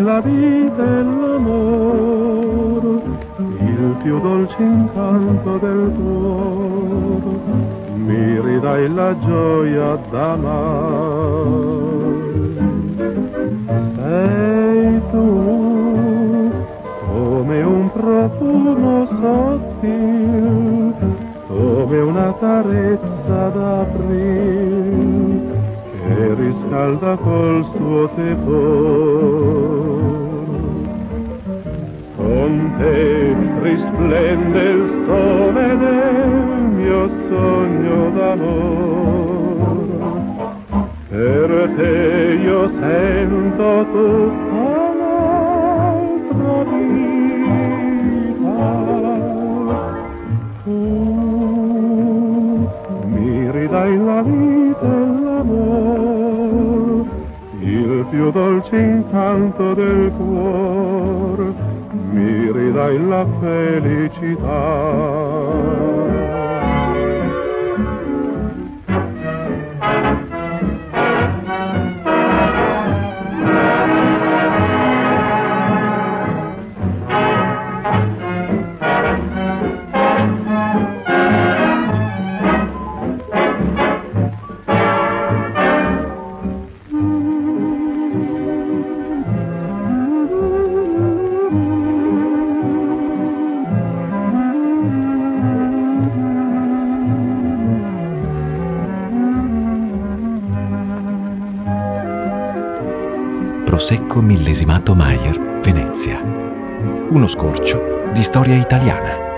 la vita e l'amore, il più dolce incanto del cuore, mi ridai la gioia d'amare. Sei tu come un profumo sottile, come una carezza d'aprile che riscalda col suo tepore. Con te risplende il sole del mio sogno d'amore, per te io sento tutta un'altra vita. Tu mi ridai la vita e l'amore, il più dolce incanto del cuore, mi ridai la felicità. Prosecco millesimato Meyer, Venezia. Uno scorcio di storia italiana.